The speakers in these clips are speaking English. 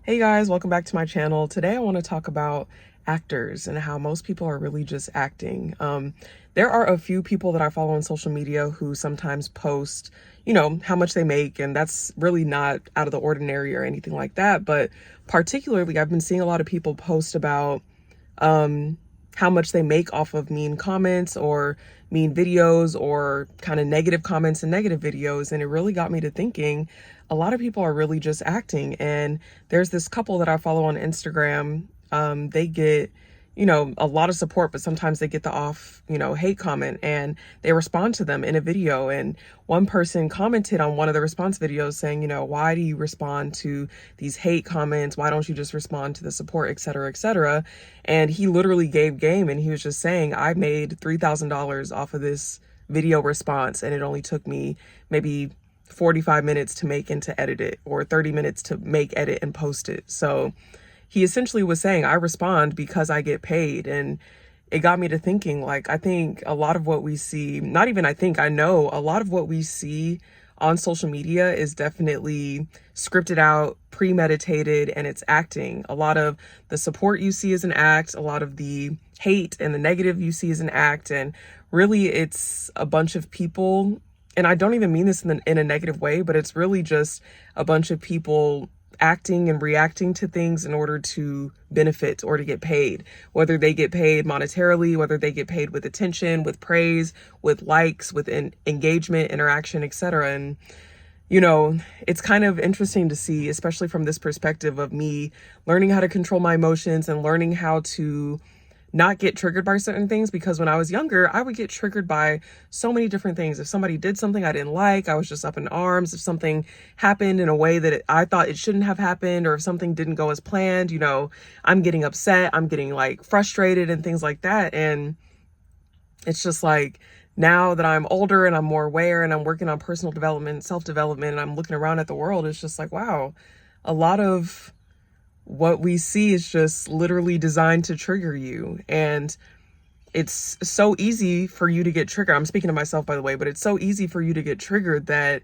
Hey guys, welcome back to my channel. Today I want to talk about actors and how most people are really just acting. There are a few people that I follow on social media who sometimes post, how much they make, and that's really not out of the ordinary or anything like that. But particularly, I've been seeing a lot of people post about how much they make off of mean comments or mean videos or kind of negative comments and negative videos. And it really got me to thinking a lot of people are really just acting. And there's this couple that I follow on Instagram. They get, a lot of support, but sometimes they get the hate comment and they respond to them in a video. And one person commented on one of the response videos saying, why do you respond to these hate comments? Why don't you just respond to the support, et cetera, et cetera? And he literally gave game and he was just saying, I made $3,000 off of this video response and it only took me maybe 45 minutes to make and to edit it, or 30 minutes to make, edit, and post it. So he essentially was saying, I respond because I get paid. And it got me to thinking, like, I think a lot of what we see, not even I know a lot of what we see on social media is definitely scripted out, premeditated, and it's acting. A lot of the support you see is an act, a lot of the hate and the negative you see is an act. And really, it's a bunch of people, and I don't even mean this in a negative way, but it's really just a bunch of people acting and reacting to things in order to benefit or to get paid, whether they get paid monetarily, whether they get paid with attention, with praise, with likes, with engagement, interaction, etc. And it's kind of interesting to see, especially from this perspective of me learning how to control my emotions and learning how to not get triggered by certain things, because when I was younger, I would get triggered by so many different things. If somebody did something I didn't like, I was just up in arms. If something happened in a way that I thought it shouldn't have happened, or if something didn't go as planned, I'm getting upset, I'm getting like frustrated and things like that. And it's just like, now that I'm older and I'm more aware and I'm working on personal development, self-development, and I'm looking around at the world, it's just like, wow, a lot of what we see is just literally designed to trigger you. And it's so easy for you to get triggered. I'm speaking to myself, by the way, but it's so easy for you to get triggered that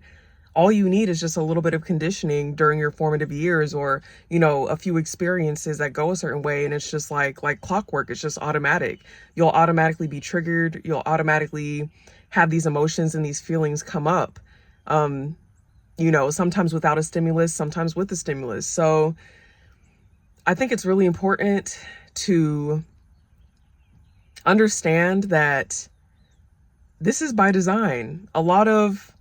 all you need is just a little bit of conditioning during your formative years, or, a few experiences that go a certain way. And it's just like clockwork. It's just automatic. You'll automatically be triggered. You'll automatically have these emotions and these feelings come up, sometimes without a stimulus, sometimes with a stimulus. So I think it's really important to understand that this is by design. A lot of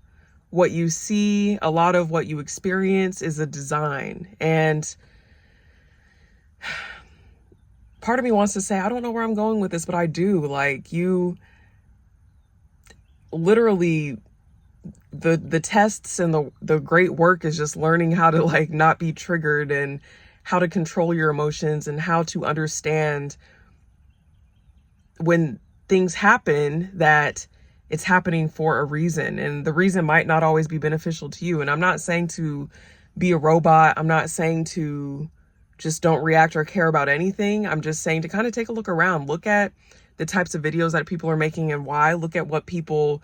what you see, a lot of what you experience is a design. And part of me wants to say, I don't know where I'm going with this, but I do. Like, you literally, the tests and the great work is just learning how to like not be triggered, and how to control your emotions, and how to understand when things happen that it's happening for a reason, and the reason might not always be beneficial to you. And I'm not saying to be a robot. I'm not saying to just don't react or care about anything. I'm just saying to kind of take a look around, look at the types of videos that people are making and why, look at what people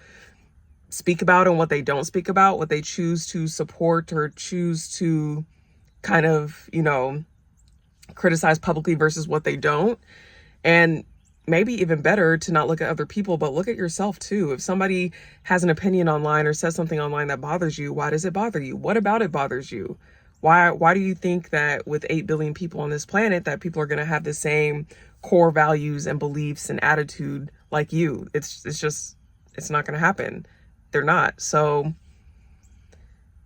speak about and what they don't speak about, what they choose to support or choose to kind of, criticize publicly versus what they don't. And maybe even better to not look at other people, but look at yourself too. If somebody has an opinion online or says something online that bothers you, why does it bother you? What about it bothers you? Why do you think that with 8 billion people on this planet that people are going to have the same core values and beliefs and attitude like you? It's not going to happen. They're not. So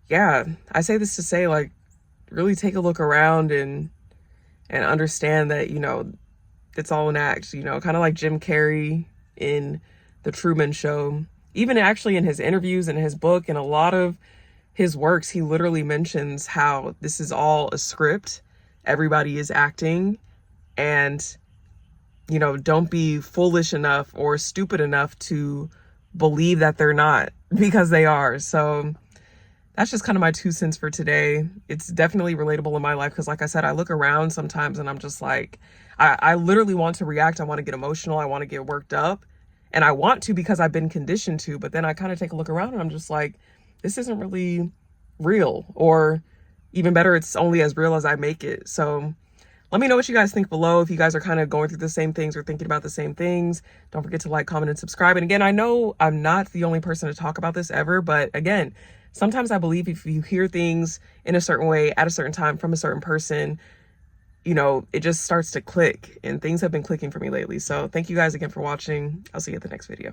yeah, I say this to say, like, really take a look around and understand that, it's all an act, kind of like Jim Carrey in The Truman Show. Even actually in his interviews and his book and a lot of his works, he literally mentions how this is all a script. Everybody is acting. And, don't be foolish enough or stupid enough to believe that they're not, because they are. So that's just kind of my 2 cents for today. It's definitely relatable in my life because, like I said, I look around sometimes and I'm just like, I literally want to react. I want to get emotional. I want to get worked up. And I want to because I've been conditioned to. But then I kind of take a look around and I'm just like, this isn't really real. Or even better, it's only as real as I make it. So let me know what you guys think below. If you guys are kind of going through the same things or thinking about the same things, don't forget to like, comment, and subscribe. And again, I know I'm not the only person to talk about this ever, but again, sometimes I believe if you hear things in a certain way at a certain time from a certain person, you know, it just starts to click, and things have been clicking for me lately. So thank you guys again for watching. I'll see you at the next video.